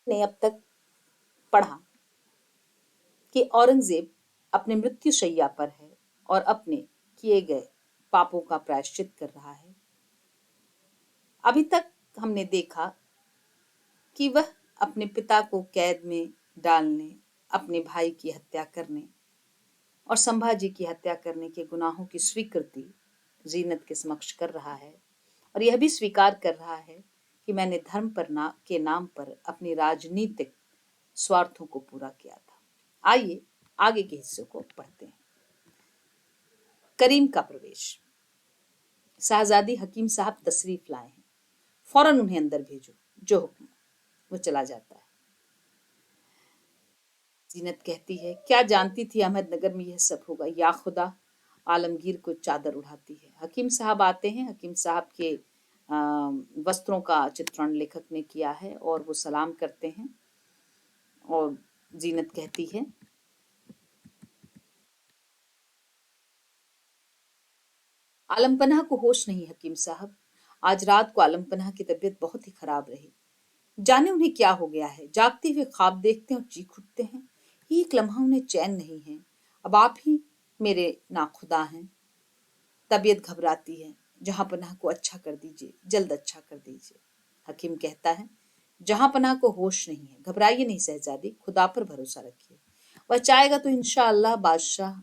ने अब तक पढ़ा कि औरंगजेब अपने मृत्यु शैया पर है और अपने किए गए पापों का प्रायश्चित कर रहा है। अभी तक हमने देखा कि वह अपने पिता को कैद में डालने, अपने भाई की हत्या करने और संभाजी की हत्या करने के गुनाहों की स्वीकृति जीनत के समक्ष कर रहा है और यह भी स्वीकार कर रहा है कि मैंने धर्म के नाम पर अपनी राजनीतिक स्वार्थों को पूरा किया था। आइए आगे के हिस्से को पढ़ते हैं। करीम का प्रवेश। शहजादी हकीम साहब तशरीफ लाए हैं, फौरन उन्हें अंदर भेजो। जो हुक्म। वो चला जाता है। जीनत कहती है, क्या जानती थी अहमदनगर में यह सब होगा, या खुदा। आलमगीर को चादर उड़ाती है। हकीम साहब आते हैं। हकीम साहब के वस्त्रों का चित्रण लेखक ने किया है और वो सलाम करते हैं और जीनत कहती है, आलमपनाह को होश नहीं हकीम साहब। आज रात को आलमपनाह की तबीयत बहुत ही खराब रही। जाने उन्हें क्या हो गया है। जागते हुए ख्वाब देखते हैं और चीख उठते हैं। एक लम्हा उन्हें चैन नहीं है। अब आप ही मेरे नाखुदा हैं। तबीयत घबराती है। जहां पनाह को अच्छा कर दीजिए, जल्द अच्छा कर दीजिए। हकीम कहता है, जहां पनाह को होश नहीं है। घबराइए नहीं शहजादी, खुदा पर भरोसा रखिए। वह चाहेगा तो इंशाअल्लाह बादशाह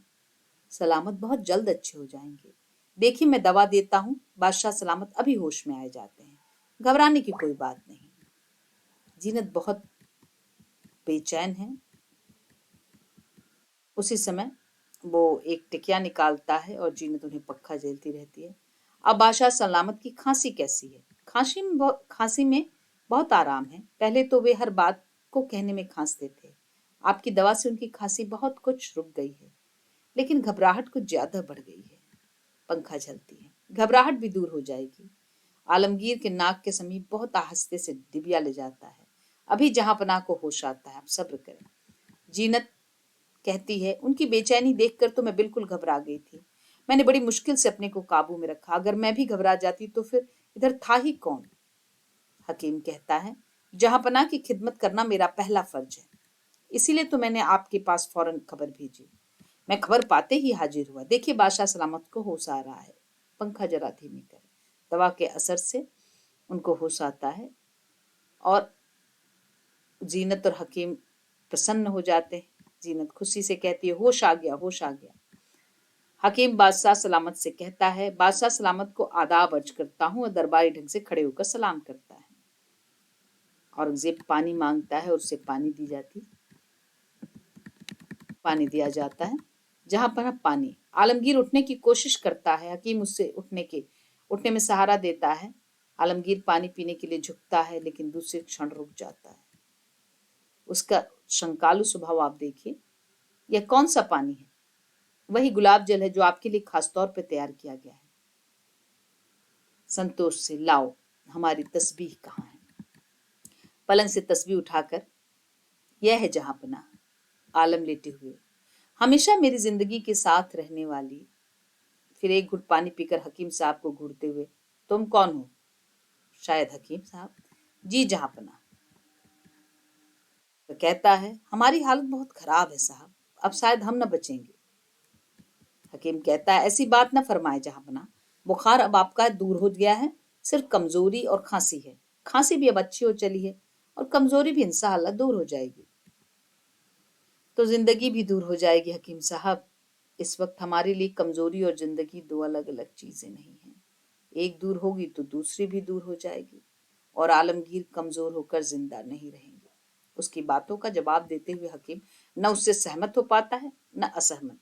सलामत बहुत जल्द अच्छे हो जाएंगे। देखिए मैं दवा देता हूँ। बादशाह सलामत अभी होश में आए जाते हैं। घबराने की कोई बात नहीं। जीनत बहुत बेचैन है। उसी समय वो एक टिकिया निकालता है और जीनत उन्हें पक्का झेलती रहती है। अब बादशाह सलामत की खांसी कैसी है। खांसी में बहुत आराम है। पहले तो वे हर बात को कहने में खांसते थे। आपकी दवा से उनकी खांसी बहुत कुछ रुक गई है, लेकिन घबराहट कुछ ज्यादा बढ़ गई है। पंखा झलती है। घबराहट भी दूर हो जाएगी। आलमगीर के नाक के समीप बहुत आहिस्ते से डिबिया ले जाता है। अभी जहां पनाह को होश आता है, आप सब्र करें। जीनत कहती है, उनकी बेचैनी देखकर तो मैं बिल्कुल घबरा गई थी। मैंने बड़ी मुश्किल से अपने को काबू में रखा। अगर मैं भी घबरा जाती तो फिर इधर था ही कौन। हकीम कहता है, जहां पनाह की खिदमत करना मेरा पहला फर्ज है, इसीलिए तो मैंने आपके पास फौरन खबर भेजी। मैं खबर पाते ही हाजिर हुआ। देखिए बादशाह सलामत को होश आ रहा है। पंखा जरा धीमी करें। दवा के असर से उनको होश आता है और जीनत और हकीम प्रसन्न हो जाते हैं। जीनत खुशी से कहती है, होश आ गया, होश आ गया। हकीम बादशाह सलामत से कहता है, बादशाह सलामत को आदाब अर्ज करता हूँ, और दरबारी ढंग से खड़े होकर सलाम करता है। औरंगजेब पानी मांगता है और उसे पानी दी जाती पानी दिया जाता है। जहां पर पानी। आलमगीर उठने की कोशिश करता है। हकीम उससे उठने में सहारा देता है। आलमगीर पानी पीने के लिए झुकता है, लेकिन दूसरे क्षण रुक जाता है। उसका शंकालु स्वभाव आप देखिए। यह कौन सा पानी है। वही गुलाब जल है जो आपके लिए खास तौर पर तैयार किया गया है। संतोष से लाओ, हमारी तस्बीह कहाँ है। पलंग से तस्बीह उठाकर, यह है जहांपना। आलम लेटे हुए, हमेशा मेरी जिंदगी के साथ रहने वाली। फिर एक घुट पानी पीकर हकीम साहब को घूरते हुए, तुम कौन हो। शायद हकीम साहब। जी जहांपना। तो कहता है, हमारी हालत बहुत खराब है साहब, अब शायद हम न बचेंगे। हकीम कहता है, ऐसी बात न फरमाए जहांपना। बुखार अब आपका दूर हो गया है। सिर्फ कमजोरी और खांसी है। खांसी भी अब अच्छी हो चली है और कमजोरी भी इंशाअल्लाह दूर हो जाएगी। तो जिंदगी भी दूर हो जाएगी हकीम साहब। इस वक्त हमारे लिए कमजोरी और जिंदगी दो अलग अलग चीजें नहीं हैं। एक दूर होगी तो दूसरी भी दूर हो जाएगी और आलमगीर कमजोर होकर जिंदा नहीं रहेंगे। उसकी बातों का जवाब देते हुए हकीम न उससे सहमत हो पाता है न असहमत।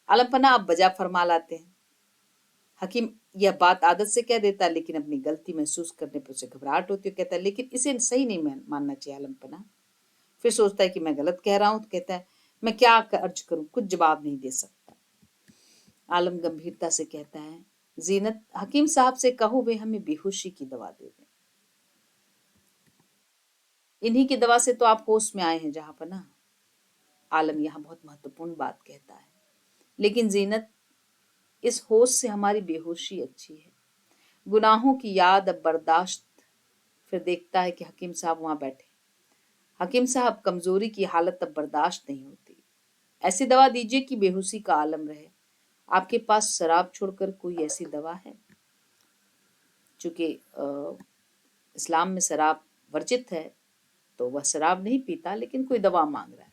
आलमपना आप बजा फरमा लाते हैं। हकीम यह बात आदत से कह देता है, लेकिन अपनी गलती महसूस करने पर उसे घबराहट होती है। कहता है, लेकिन इसे सही नहीं मानना चाहिए आलमपना। फिर सोचता है कि मैं गलत कह रहा हूं, तो कहता है, मैं क्या अर्ज करूं, कुछ जवाब नहीं दे सकता। आलम गंभीरता से कहता है, जीनत हकीम साहब से कहो वे हमें बेहोशी की दवा दे दें। इन्हीं की दवा से तो आप होश में आए हैं जहांपना। आलम यहाँ बहुत महत्वपूर्ण बात कहता है, लेकिन जीनत इस होश से हमारी बेहोशी अच्छी है। गुनाहों की याद अब बर्दाश्त। फिर देखता है कि हकीम साहब वहां बैठे। हकीम साहब, कमजोरी की हालत अब बर्दाश्त नहीं होती। ऐसी दवा दीजिए कि बेहोशी का आलम रहे। आपके पास शराब छोड़कर कोई ऐसी दवा है? चूंकि इस्लाम में शराब वर्जित है, तो वह शराब नहीं पीता, लेकिन कोई दवा मांग रहा है।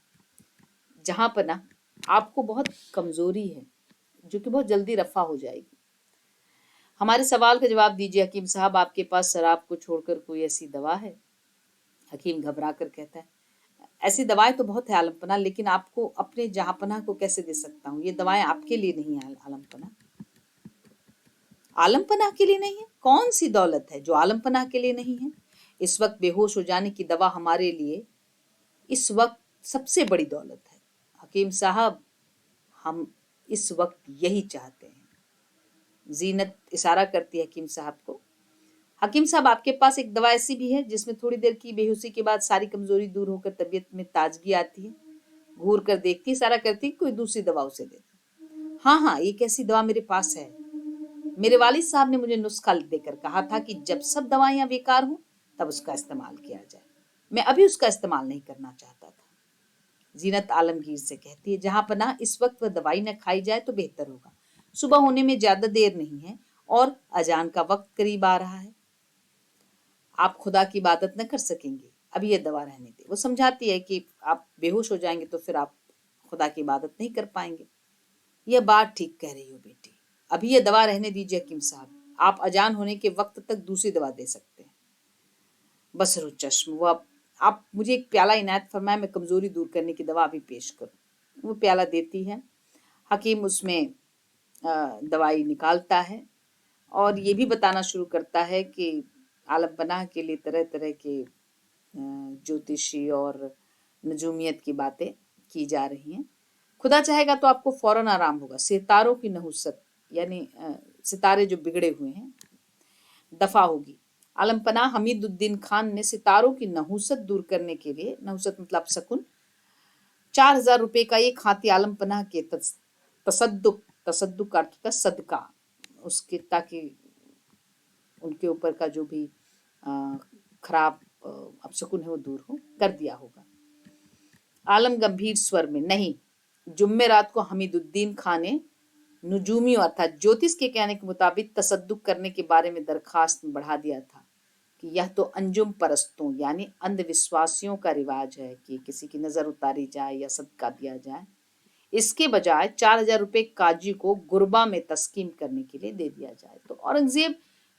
जहां पर ना आपको बहुत कमजोरी है, जो कि बहुत जल्दी रफा हो जाएगी। हमारे सवाल का जवाब दीजिए हकीम साहब, आपके पास शराब को छोड़कर कोई ऐसी दवा है? हकीम घबरा कर कहता है, ऐसी दवाएं तो बहुत है आलमपना, लेकिन आपको अपने जहांपना को कैसे दे सकता हूँ? ये दवाएं आपके लिए नहीं है आलमपना। आलमपना के लिए नहीं है? कौन सी दौलत है जो आलमपना के लिए नहीं है? इस वक्त बेहोश हो जाने की दवा हमारे लिए इस वक्त सबसे बड़ी दौलत है। हकीम साहब, हम इस वक्त यही चाहते हैं। जीनत इशारा करती है हकीम साहब को। हकीम साहब, आपके पास एक दवा ऐसी भी है जिसमें थोड़ी देर की बेहोशी के बाद सारी कमजोरी दूर होकर तबीयत में ताजगी आती है? घूर कर देखती, इशारा करती, कोई दूसरी दवा उसे देती। हाँ हाँ, एक ऐसी दवा मेरे पास है। मेरे वालिद साहब ने मुझे नुस्खा देकर कहा था कि जब सब दवाइयां बेकार हों तब उसका इस्तेमाल किया जाए। मैं अभी उसका इस्तेमाल नहीं करना चाहता था। जीनत आलमगीर से कहती है, जहां पनाह इस वक्त वह दवाई न खाई जाए तो बेहतर होगा। सुबह होने में ज्यादा देर नहीं है और अजान का वक्त करीब आ रहा है। आप खुदा की इबादत न कर सकेंगे, अभी ये दवा रहने दे। वो समझाती है कि आप बेहोश हो जाएंगे तो फिर आप खुदा की इबादत नहीं कर पाएंगे। यह बात ठीक कह रही हो बेटी, अभी ये दवा रहने दीजिए हकीम साहब। आप अजान होने के वक्त तक दूसरी दवा दे सकते हैं। बसरो चश्म, वो आप मुझे एक प्याला इनायत फरमाए, मैं कमजोरी दूर करने की दवा अभी पेश करूं। वो प्याला देती है। हकीम उसमें दवाई निकालता है और ये भी बताना शुरू करता है कि आलम पनाह के लिए तरह तरह के ज्योतिषी और नजूमियत की बातें की जा रही हैं। खुदा चाहेगा तो आपको फौरन आराम होगा। सितारों की नहुसत, यानी सितारे जो बिगड़े हुए हैं, दफा होगी। आलम पनाह हमीदुद्दीन खान ने सितारों की नहुसत दूर करने के लिए, नहुसत मतलब शकुन, 4,000 रुपए का एक हाथी आलम पनाह के तसद्दुक, तसद्दुक का अर्थ होता है सदका, उसके ताकि उनके ऊपर का जो भी खराब अपशकुन है वो दूर हो, कर दिया होगा। आलम गंभीर स्वर में, नहीं, जुम्मे रात को हमीदुद्दीन खान ने नुजूमियों अर्थात ज्योतिष के कहने के मुताबिक तसद्दुक करने के बारे में दरखास्त में बढ़ा दिया था कि यह तो अंजुम परस्तों यानी अंधविश्वासियों का रिवाज है कि किसी की नजर उतारी जाए या सदका दिया जाए। इसके बजाय 4,000 रुपए काजी को गुरबा में तस्कीम करने के लिए दे दिया जाए। तो औरंगजेब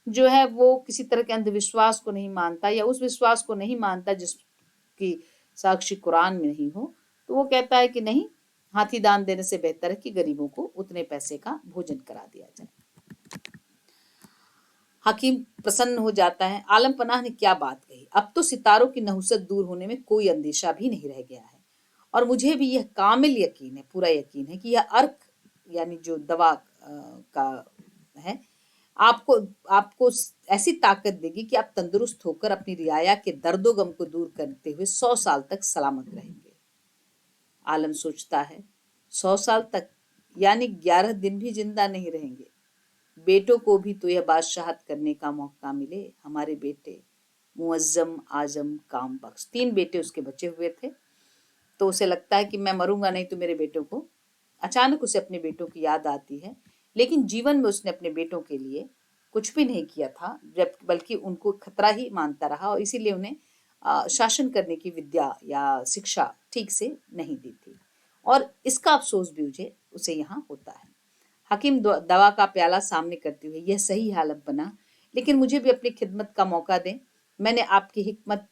जो है वो किसी तरह के अंधविश्वास को नहीं मानता, या उस विश्वास को नहीं मानता जिसकी साक्षी कुरान में नहीं हो। तो वो कहता है कि नहीं, हाथी दान देने से बेहतर है कि गरीबों को उतने पैसे का भोजन करा दिया जाए। हकीम प्रसन्न हो जाता है। आलम पनाह ने क्या बात कही, अब तो सितारों की नहुसत दूर होने में कोई अंदेशा भी नहीं रह गया है। और मुझे भी यह कामिल यकीन है, पूरा यकीन है कि यह अर्क यानी जो दवा का है, आपको आपको ऐसी ताकत देगी कि आप तंदुरुस्त होकर अपनी रियाया के दर्दो गम को दूर करते हुए 100 साल तक सलामत रहेंगे। आलम सोचता है, 100 साल तक, यानी 11 दिन भी जिंदा नहीं रहेंगे। बेटों को भी तो यह बादशाहत करने का मौका मिले। हमारे बेटे मुअज्जम, आजम, काम बख्श, 3 बेटे उसके बचे हुए थे। तो उसे लगता है कि मैं मरूंगा नहीं तो मेरे बेटों को, अचानक उसे अपने बेटों की याद आती है। लेकिन जीवन में उसने अपने बेटों के लिए कुछ भी नहीं किया था, जब बल्कि उनको खतरा ही मानता रहा, और इसीलिए उन्हें शासन करने की विद्या या शिक्षा ठीक से नहीं दी थी। और इसका अफसोस भी उसे यहाँ होता है। हकीम दवा का प्याला सामने करते हुए, यह सही हालत बना, लेकिन मुझे भी अपनी खिदमत का मौका दें। मैंने आपकी हिकमत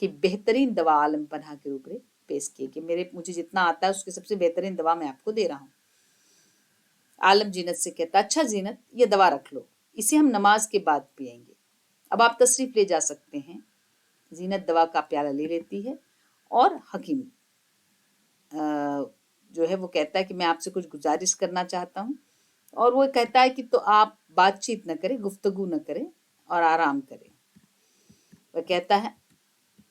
की बेहतरीन दवा आलम पनाह के रूप में पेश की कि मुझे जितना आता है उसकी सबसे बेहतरीन दवा मैं आपको दे रहा हूँ। आलम जीनत से कहता, अच्छा जीनत, ये दवा रख लो, इसे हम नमाज के बाद पियेंगे। अब आप तशरीफ ले जा सकते हैं। जीनत दवा का प्याला ले लेती है और हकीम जो है वो कहता है कि मैं आपसे कुछ गुजारिश करना चाहता हूँ। और वो कहता है कि तो आप बातचीत न करें, गुफ्तगू न करें और आराम करें। वह कहता है,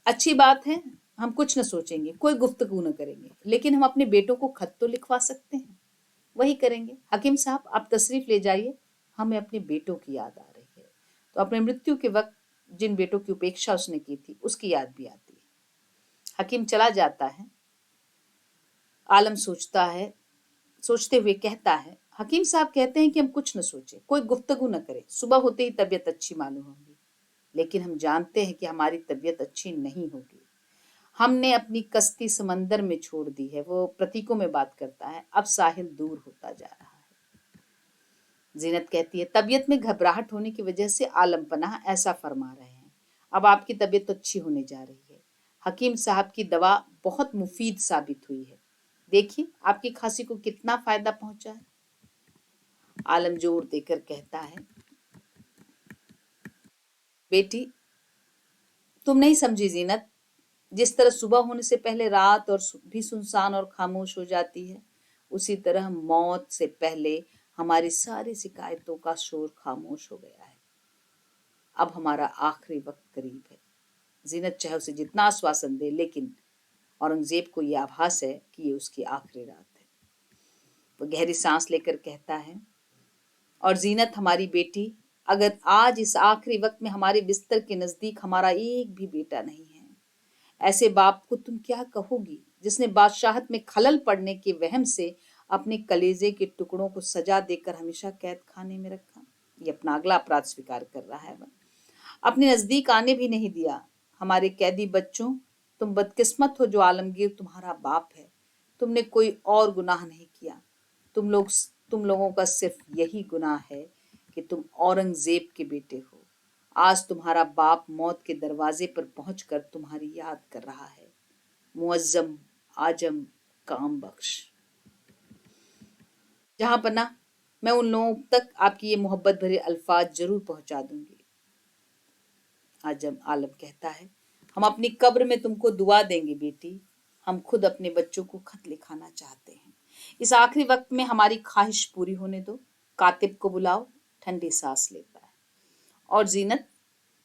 अच्छी बात है, हम कुछ न सोचेंगे, कोई गुफ्तगू न करेंगे, लेकिन हम अपने बेटों को खत तो लिखवा सकते हैं, वही करेंगे। हकीम साहब, आप तशरीफ ले जाइए, हमें अपने बेटों की याद आ रही है। तो अपने मृत्यु के वक्त जिन बेटों की उपेक्षा उसने की थी उसकी याद भी आती है। हकीम चला जाता है। आलम सोचते हुए कहता है, हकीम साहब कहते हैं कि हम कुछ न सोचें, कोई गुफ्तगू न करें, सुबह होते ही तबीयत अच्छी मालूम होगी। लेकिन हम जानते हैं कि हमारी तबीयत अच्छी नहीं होगी। हमने अपनी कश्ती समंदर में छोड़ दी है। वो प्रतीकों में बात करता है। अब साहिल दूर होता जा रहा है। जीनत कहती है, तबीयत में घबराहट होने की वजह से आलम पनाह ऐसा फरमा रहे हैं। अब आपकी तबीयत तो अच्छी होने जा रही है। हकीम साहब की दवा बहुत मुफीद साबित हुई है। देखिए आपकी खांसी को कितना फायदा पहुंचा है। आलम जोर देकर कहता है, बेटी तुम नहीं समझी जीनत। जिस तरह सुबह होने से पहले रात और भी सुनसान और खामोश हो जाती है, उसी तरह मौत से पहले हमारी सारी शिकायतों का शोर खामोश हो गया है। अब हमारा आखिरी वक्त करीब है। जीनत चाहे उसे जितना आश्वासन दे, लेकिन औरंगजेब को यह आभास है कि ये उसकी आखिरी रात है। वो गहरी सांस लेकर कहता है, और जीनत हमारी बेटी, अगर आज इस आखिरी वक्त में हमारे बिस्तर के नजदीक हमारा एक भी बेटा नहीं है, ऐसे बाप को तुम क्या कहोगी जिसने बादशाहत में खलल पड़ने के वहम से अपने कलेजे के टुकड़ों को सजा देकर हमेशा कैद खाने में रखा। ये अपना अगला अपराध स्वीकार कर रहा है। वह अपने नजदीक आने भी नहीं दिया। हमारे कैदी बच्चों, तुम बदकिस्मत हो जो आलमगीर तुम्हारा बाप है। तुमने कोई और गुनाह नहीं किया। तुम लोगों का सिर्फ यही गुनाह है कि तुम औरंगजेब के बेटे हो। आज तुम्हारा बाप मौत के दरवाजे पर पहुंचकर तुम्हारी याद कर रहा है। मुअज्जम आजम काम बख्श। जहां पना, मैं उन लोगों तक आपकी ये मोहब्बत भरे अल्फाज जरूर पहुंचा दूंगी। आजम आलम कहता है, हम अपनी कब्र में तुमको दुआ देंगे बेटी। हम खुद अपने बच्चों को खत लिखाना चाहते हैं। इस आखिरी वक्त में हमारी ख्वाहिश पूरी होने दो। कातिब को बुलाओ। ठंडी सांस लेता है और जीनत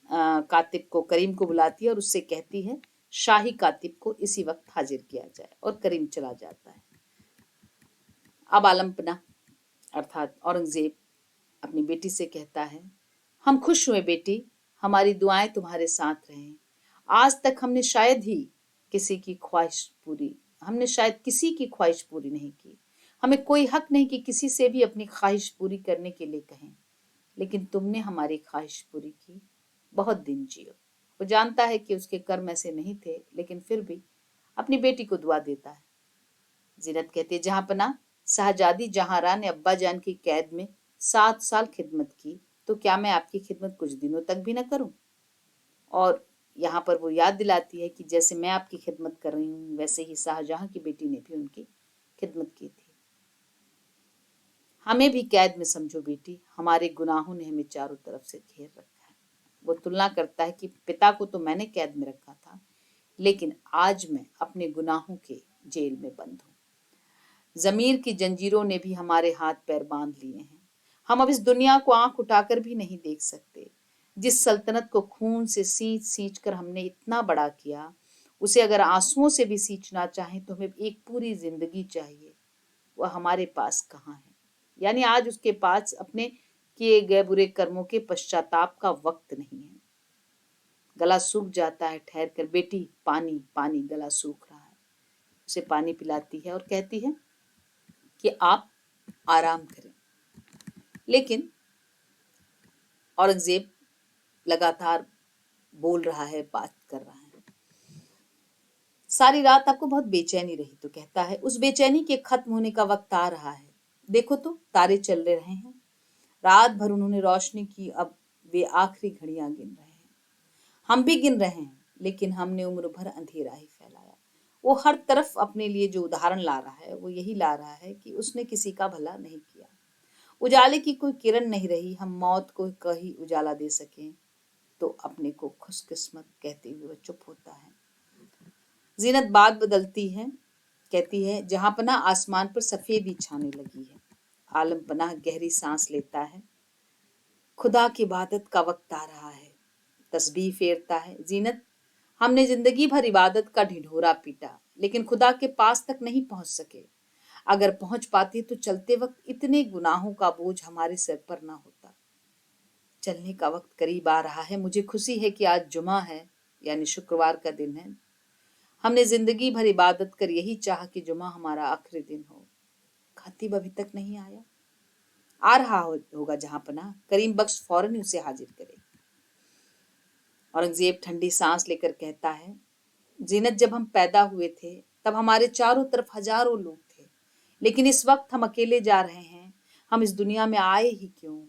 कातिब को, करीम को बुलाती है और उससे कहती है, शाही कातिब को इसी वक्त हाजिर किया जाए। और करीम चला जाता है। अब आलमपना अर्थात औरंगजेब अपनी बेटी से कहता है, हम खुश हुए बेटी, हमारी दुआएं तुम्हारे साथ रहें। आज तक हमने शायद किसी की ख्वाहिश पूरी नहीं की। हमें कोई हक नहीं कि किसी से भी अपनी ख्वाहिश पूरी करने के लिए कहें, लेकिन तुमने हमारी ख्वाहिश पूरी की। बहुत दिन जियो। वो जानता है कि उसके कर्म ऐसे नहीं थे, लेकिन फिर भी अपनी बेटी को दुआ देता है। जीनत कहती है, जहां पना, शाहजादी जहांरा ने अब्बा जान की कैद में 7 साल खिदमत की, तो क्या मैं आपकी खिदमत कुछ दिनों तक भी न करूं? और यहाँ पर वो याद दिलाती है कि जैसे मैं आपकी खिदमत कर रही हूँ, वैसे ही शाहजहां की बेटी ने भी उनकी खिदमत की थी। हमें भी कैद में समझो बेटी, हमारे गुनाहों ने हमें चारों तरफ से घेर रखा है। वो तुलना करता है कि पिता को तो मैंने कैद में रखा था, लेकिन आज मैं अपने गुनाहों के जेल में बंद हूँ। जमीर की जंजीरों ने भी हमारे हाथ पैर बांध लिए हैं। हम अब इस दुनिया को आंख उठाकर भी नहीं देख सकते। जिस सल्तनत को खून से सींच सींच कर हमने इतना बड़ा किया, उसे अगर आंसुओं से भी सींचना चाहें तो हमें एक पूरी जिंदगी चाहिए। वह हमारे पास कहाँ है? यानी आज उसके पास अपने किए गए बुरे कर्मों के पश्चाताप का वक्त नहीं है। गला सूख जाता है। ठहर कर बेटी, पानी पानी, गला सूख रहा है। उसे पानी पिलाती है और कहती है कि आप आराम करें। लेकिन औरंगजेब लगातार बोल रहा है, बात कर रहा है। सारी रात आपको बहुत बेचैनी रही, तो कहता है, उस बेचैनी के खत्म होने का वक्त आ रहा है। देखो तो तारे चल रहे हैं। रात भर उन्होंने रोशनी की, अब वे आखिरी घड़ियां गिन रहे हैं। हम भी गिन रहे हैं, लेकिन हमने उम्र भर अंधेरा ही फैलाया। वो हर तरफ अपने लिए जो उदाहरण ला रहा है, वो यही ला रहा है कि उसने किसी का भला नहीं किया। उजाले की कोई किरण नहीं रही। हम मौत को कहीं उजाला दे सकें तो अपने को खुशकिस्मत कहते हुए वह चुप होता है। जीनत बात बदलती है, कहती है, जहां पना, आसमान पर सफेदी छाने लगी है। आलम पनाह गहरी सांस लेता है। खुदा की इबादत का वक्त आ रहा है। तस्बीह फेरता है। जीनत, हमने जिंदगी भर इबादत का ढिढोरा पीटा, लेकिन खुदा के पास तक नहीं पहुंच सके। अगर पहुंच पाते तो चलते वक्त इतने गुनाहों का बोझ हमारे सिर पर ना होता। चलने का वक्त करीब आ रहा है। मुझे खुशी है कि आज जुमा है, यानी शुक्रवार का दिन है। हमने जिंदगी भर इबादत कर यही चाहा कि जुमा हमारा आखिरी दिन हो। खतीब अभी तक नहीं आया। आ रहा होगा जहां पनाह, करीम बख्श फौरन ही उसे हाजिर करे। औरंगजेब ठंडी सांस लेकर कहता है, जीनत जब हम पैदा हुए थे तब हमारे चारों तरफ हजारों लोग थे, लेकिन इस वक्त हम अकेले जा रहे हैं। हम इस दुनिया में आए ही क्यों?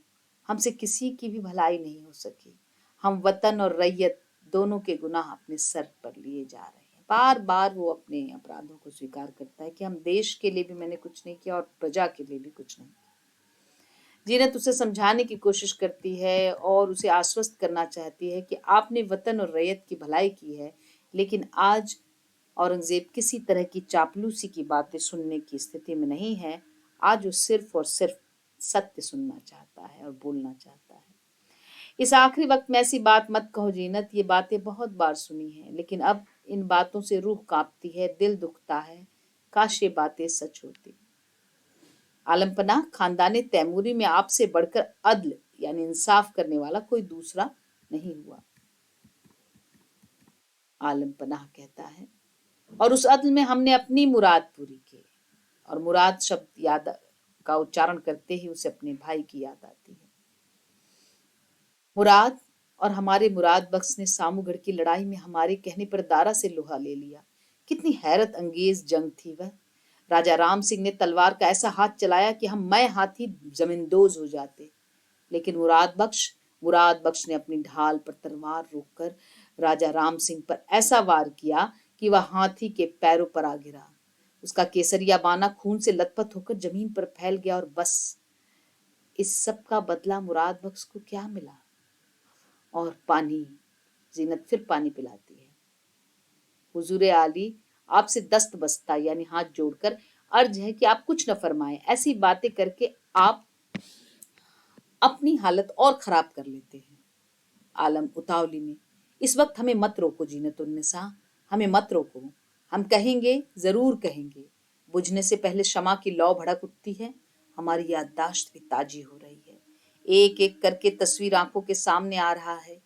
हमसे किसी की भी भलाई नहीं हो सकी। हम वतन और रैयत दोनों के गुनाह अपने सर पर लिए जा रहे हैं। बार बार वो अपने अपराधों को स्वीकार करता है कि हम देश के लिए भी मैंने कुछ नहीं किया और प्रजा के लिए भी कुछ नहीं। जीनत उसे समझाने की कोशिश करती है और उसे आश्वस्त करना चाहती है कि आपने वतन और रैयत की भलाई की है, लेकिन आज औरंगजेब किसी तरह की चापलूसी की बातें सुनने की स्थिति में नहीं है। आज वो सिर्फ और सिर्फ सत्य सुनना चाहता है और बोलना चाहता है। इस आखिरी वक्त में ऐसी बात मत कहो जीनत, ये बातें बहुत बार सुनी हैं, लेकिन अब इन बातों से रूह कांपती है, दिल दुखता है। काश ये बातें सच होती। आलमपना, खानदाने तैमूरी में आपसे बढ़कर अदल यानी इंसाफ करने वाला कोई दूसरा नहीं हुआ। आलमपनाह कहता है, और उस अदल में हमने अपनी मुराद पूरी की। और मुराद शब्द याद का उच्चारण करते ही उसे अपने भाई की याद आती है। मुराद, और हमारे मुराद बख्श ने सामूगढ़ की लड़ाई में हमारे कहने पर दारा से लोहा ले लिया। कितनी हैरत अंगेज जंग थी वह। राजा राम सिंह ने तलवार का ऐसा हाथ चलाया कि हम मैं हाथी जमींदोज हो जाते, लेकिन मुराद बख्श ने अपनी ढाल पर तलवार रोककर राजा राम सिंह पर ऐसा वार किया कि वह हाथी के पैरों पर आ गिरा। उसका केसरिया बाना खून से लथपथ होकर जमीन पर फैल गया। और बस इस सब का बदला मुराद बख्श को क्या मिला? और पानी। जीनत फिर पानी पिलाती है। हुजूरे आली, आपसे दस्त बस्ता यानी हाथ जोड़कर अर्ज है कि आप कुछ न फरमाएं। ऐसी बातें करके आप अपनी हालत और खराब कर लेते हैं। आलम उतावली में, इस वक्त हमें मत रोको जीनतुन्निसा, हमें मत रोको। हम कहेंगे, जरूर कहेंगे। बुझने से पहले शमा की लौ भड़क उठती है। हमारी याददाश्त भी ताजी हो रही है। एक एक करके तस्वीर आंखों के सामने आ रहा है।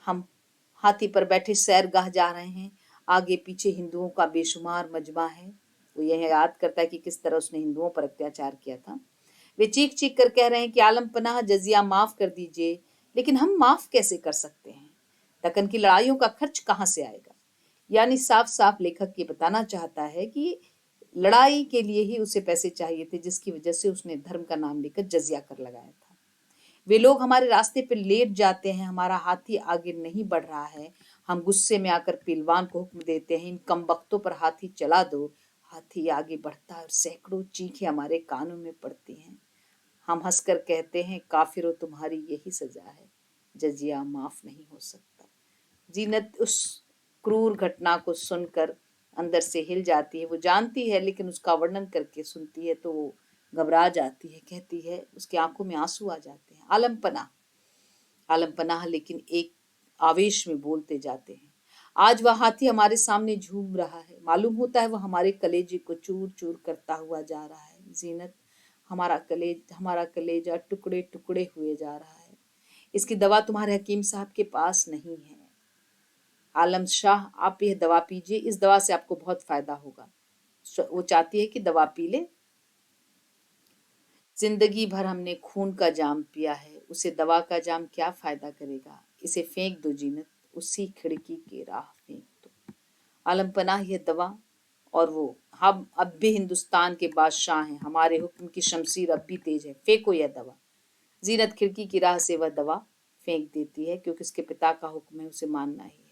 हम हाथी पर बैठे सैरगाह जा रहे हैं। आगे पीछे हिंदुओं का बेशुमार मजमा है। वो यह याद करता है कि किस तरह उसने हिंदुओं पर अत्याचार किया था। वे चीख चीख कर कह रहे हैं कि आलम पनाह, जजिया माफ कर दीजिए। लेकिन हम माफ कैसे कर सकते हैं? दक्कन की लड़ाइयों का खर्च कहाँ से आएगा? यानी साफ साफ लेखक ये बताना चाहता है कि लड़ाई के लिए ही उसे पैसे चाहिए थे, जिसकी वजह से उसने धर्म का नाम लेकर जजिया कर लगाया था। वे लोग हमारे रास्ते पर लेट जाते हैं, हमारा हाथी आगे नहीं बढ़ रहा है। हम गुस्से में आकर पहलवान को हुक्म देते हैं, इन कमबख्तों पर हाथी चला दो। हाथी आगे बढ़ता है और सैकड़ों चीखें हमारे कानों में पड़ती हैं। हम हंसकर कहते हैं, काफिरों, तुम्हारी यही सजा है, जजिया माफ नहीं हो सकता। जीनत उस क्रूर घटना को सुनकर अंदर से हिल जाती है। वो जानती है, लेकिन उसका वर्णन करके सुनती है तो वो घबरा जाती है। कहती है, उसकी आंखों में आंसू आ जाते हैं। आलम पनाह लेकिन एक आवेश में बोलते जाते हैं, आज वह हाथी हमारे सामने झूम रहा है। मालूम होता है वह हमारे कलेजे को चूर चूर करता हुआ जा रहा है। जीनत, हमारा कलेजा टुकड़े टुकड़े हुए जा रहा है। इसकी दवा तुम्हारे हकीम साहब के पास नहीं है। आलम शाह, आप यह दवा पीजिए, इस दवा से आपको बहुत फायदा होगा। वो चाहती है कि दवा पी ले। जिंदगी भर हमने खून का जाम पिया है, उसे दवा का जाम क्या फायदा करेगा? इसे फेंक दो जीनत, उसी खिड़की की राह फेंक दो। आलम पनाह, यह दवा और वो, हम अब भी हिंदुस्तान के बादशाह हैं, हमारे हुक्म की शमशीर अब भी तेज है। फेंको यह दवा। जीनत खिड़की की राह से वह दवा फेंक देती है, क्योंकि उसके पिता का हुक्म है, उसे मानना ही है।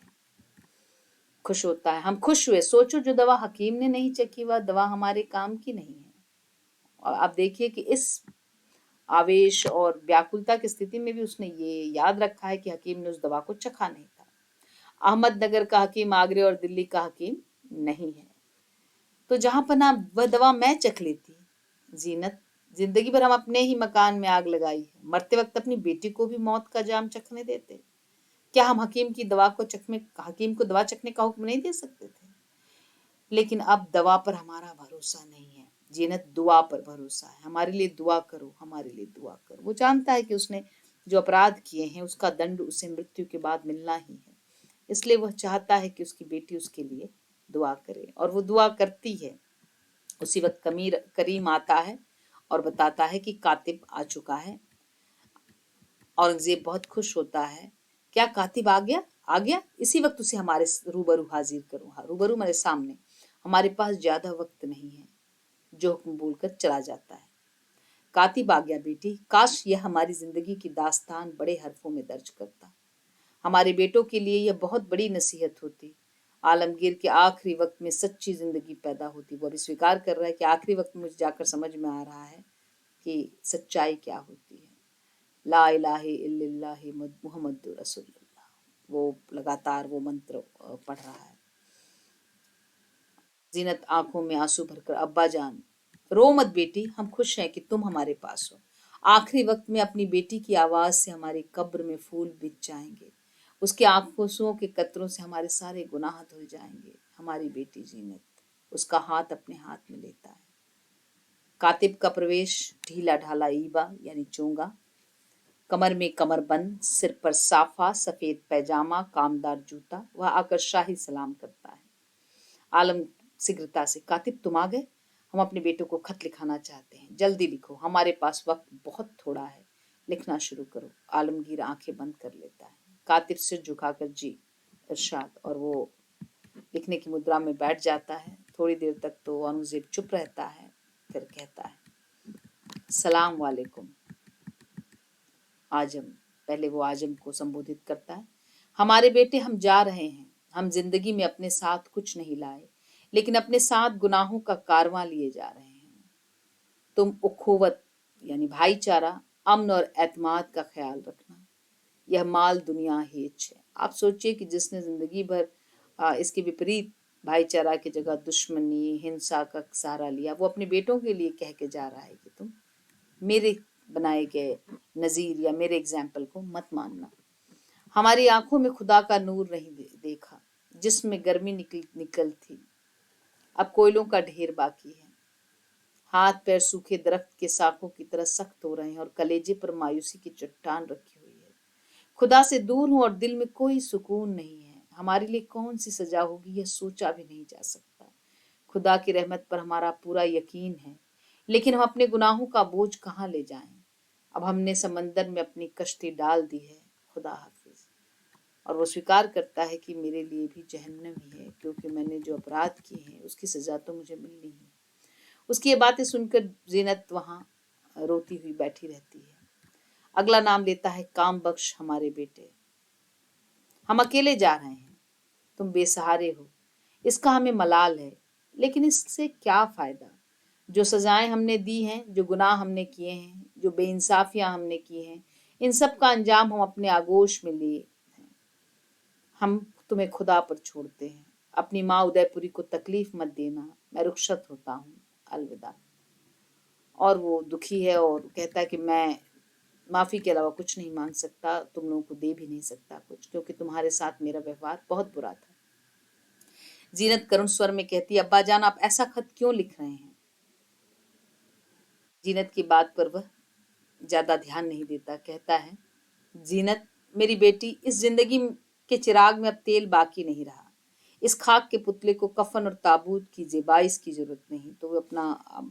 खुश होता है, हम खुश हुए। सोचो, जो दवा हकीम ने नहीं चखी वह दवा हमारे काम की नहीं है। और आप देखिए कि इस आवेश और व्याकुलता की स्थिति में भी उसने ये याद रखा है कि हकीम ने उस दवा को चखा नहीं था। अहमदनगर का हकीम आगरे और दिल्ली का हकीम नहीं है, तो जहां पना वह दवा मैं चख लेती। जीनत, जिंदगी भर हम अपने ही मकान में आग लगाई है, मरते वक्त अपनी बेटी को भी मौत का जाम चखने देते। क्या हम हकीम को दवा चखने का हुक्म नहीं दे सकते थे? लेकिन अब दवा पर हमारा भरोसा नहीं है। जीनत, दुआ पर भरोसा है। हमारे लिए दुआ करो, हमारे लिए दुआ करो। वो जानता है कि उसने जो अपराध किए हैं उसका दंड उसे मृत्यु के बाद मिलना ही है। इसलिए वह चाहता है कि उसकी बेटी उसके लिए दुआ करे। और वो दुआ करती है। उसी वक्त करीम आता है और बताता है कि कातिब आ चुका है। औरंगजेब बहुत खुश होता है। क्या कातिब आ गया? आ गया, इसी वक्त उसे हमारे रूबरू हाजिर करूँ। रूबरू मेरे सामने। हमारे पास ज्यादा वक्त नहीं है। जो हुक्म बोलकर चला जाता है। कातिब आ गया बेटी, काश यह हमारी जिंदगी की दास्तान बड़े हरफों में दर्ज करता। हमारे बेटों के लिए यह बहुत बड़ी नसीहत होती। आलमगीर के आखिरी वक्त में सच्ची जिंदगी पैदा होती। वो अभी स्वीकार कर रहा है कि आखिरी वक्त में मुझे जाकर समझ में आ रहा है कि सच्चाई क्या होती है। ला इलाहा इल्लल्लाह मुहम्मदुर रसूलुल्लाह। वो लगातार वो मंत्र पढ़ रहा है। जीनत आंखों में आंसू भरकर, अब्बा जान रो मत बेटी, हम खुश हैं कि तुम हमारे पास हो। आखिरी वक्त में अपनी बेटी की आवाज से हमारी कब्र में फूल बिछ जाएंगे। उसके आंखों के कतरों से हमारे सारे गुनाह धुल जाएंगे। हमारी बेटी जीनत उसका हाथ अपने हाथ में लेता है। कातिब का प्रवेश, ढीला ढाला ईबा यानी चोंगा, कमर में कमरबंद, सिर पर साफा, सफेद पैजामा, कामदार जूता। वह आकर शाही सलाम करता है। आलम शीघ्रता से, कातिब तुम आ गए? हम अपने बेटों को खत लिखाना चाहते हैं, जल्दी लिखो, हमारे पास वक्त बहुत थोड़ा है। लिखना शुरू करो। आलमगीर आंखें बंद कर लेता है। कातिब सिर झुकाकर, जी इरशाद। और वो लिखने की मुद्रा में बैठ जाता है। थोड़ी देर तक तो औरंगजेब चुप रहता है, फिर कहता है, सलाम वालेकुम आजम। पहले वो आजम को संबोधित करता है। हमारे बेटे, हम जा रहे हैं। हम जिंदगी में अपने साथ कुछ नहीं लाए, लेकिन अपने साथ गुनाहों का कारवां लिए जा रहे हैं। तुम उखुवत यानी भाईचारा, अमन और एतमाद का ख्याल रखना। यह माल दुनिया हेच है। आप सोचिए कि जिसने जिंदगी भर इसके विपरीत भाईचारा की जगह दुश्मनी, हिंसा का सहारा लिया, वो अपने बेटों के लिए कह के जा रहा है कि तुम मेरे बनाए गए नजीर या मेरे एग्जाम्पल को मत मानना। हमारी आंखों में खुदा का नूर नहीं देखा, जिसमें गर्मी निकल थी, अब कोयलों का ढेर बाकी है। हाथ पैर सूखे दरख्त के साखों की तरह सख्त हो रहे हैं और कलेजे पर मायूसी की चट्टान रखी हुई है। खुदा से दूर हूं और दिल में कोई सुकून नहीं है। हमारे लिए कौन सी सजा होगी, यह सोचा भी नहीं जा सकता। खुदा की रहमत पर हमारा पूरा यकीन है, लेकिन हम अपने गुनाहों का बोझ कहाँ ले जाएं। अब हमने समंदर में अपनी कश्ती डाल दी है। खुदा हाफिज। और वो स्वीकार करता है कि मेरे लिए भी जहन्नम ही है, क्योंकि मैंने जो अपराध किए हैं उसकी सजा तो मुझे मिलनी ही। उसकी ये बातें सुनकर जीनत वहां रोती हुई बैठी रहती है। अगला नाम लेता है, काम बख्श हमारे बेटे। हम अकेले जा रहे हैं, तुम बेसहारे हो, इसका हमें मलाल है, लेकिन इससे क्या फायदा। जो सजाएं हमने दी हैं, जो गुनाह हमने किए हैं, जो बेइंसाफियां हमने की हैं, इन सब का अंजाम हम अपने आगोश में लिए। हम तुम्हें खुदा पर छोड़ते हैं। अपनी माँ उदयपुरी को तकलीफ मत देना। मैं रुखसत होता हूँ, अलविदा। और वो दुखी है और कहता है कि मैं माफी के अलावा कुछ नहीं मांग सकता, तुम लोगों को दे भी नहीं सकता कुछ, क्योंकि तुम्हारे साथ मेरा व्यवहार बहुत बुरा था। जीनत करुण स्वर में कहती है, अब्बा जान आप ऐसा खत क्यों लिख रहे हैं? जीनत की बात पर वह ज्यादा ध्यान नहीं देता। कहता है, जीनत मेरी बेटी, इस जिंदगी के चिराग में अब तेल बाकी नहीं रहा। इस खाक के पुतले को कफन और ताबूत की जेबाइश की जरूरत नहीं। तो वो अपना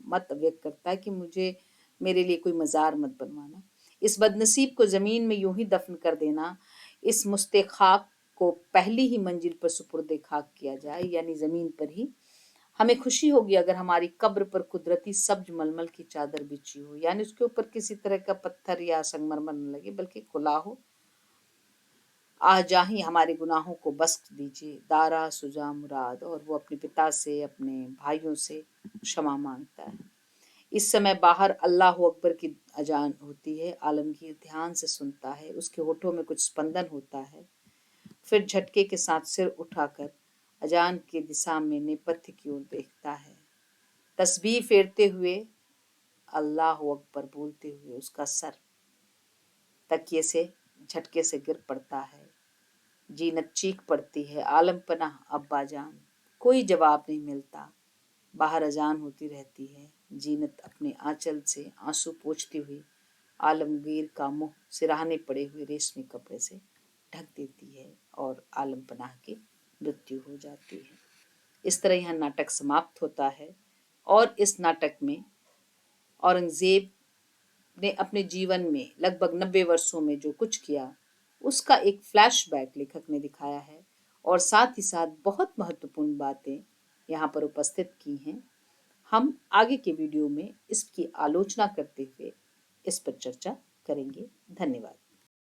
मत व्यक्त करता है कि मुझे मेरे लिए कोई मजार मत बनवाना। इस बदनसीब को जमीन में यूं ही दफन कर देना। इस मुस्ते खाक को पहली ही मंजिल पर सुपुर्दे खाक किया जाए, यानी जमीन पर ही। हमें खुशी होगी अगर हमारी कब्र पर कुदरती सब्ज मलमल की चादर बिछी हो, यानी उसके ऊपर किसी तरह का पत्थर या संगमरमर न लगे, बल्कि खुला हो। आ जाही हमारे गुनाहों को बख्श दीजिए, दारा सुजा मुराद। और वो अपने पिता से, अपने भाइयों से क्षमा मांगता है। इस समय बाहर अल्लाह अकबर की अजान होती है। आलमगीर ध्यान से सुनता है। उसके होठों में कुछ स्पंदन होता है, फिर झटके के साथ सिर उठाकर अजान की दिशा में नेपथ्य की ओर देखता है। तस्बीह फेरते हुए, अल्लाह अकबर बोलते हुए उसका सर तकिए से झटके से गिर पड़ता है। जीनत चीख पड़ती है, आलम पनाह अब्बा जान। कोई जवाब नहीं मिलता। बाहर अजान होती रहती है। जीनत अपने आंचल से आंसू पोंछती हुई आलमगीर का मुंह सिराहने पड़े हुए रेशमी कपड़े से ढक देती है और आलम पनाह की मृत्यु हो जाती है। इस तरह यह नाटक समाप्त होता है और इस नाटक में औरंगजेब ने अपने जीवन में लगभग 90 वर्षों में जो कुछ किया उसका एक फ्लैशबैक लेखक ने दिखाया है और साथ ही साथ बहुत महत्वपूर्ण बातें यहाँ पर उपस्थित की हैं। हम आगे के वीडियो में इसकी आलोचना करते हुए इस पर चर्चा करेंगे। धन्यवाद।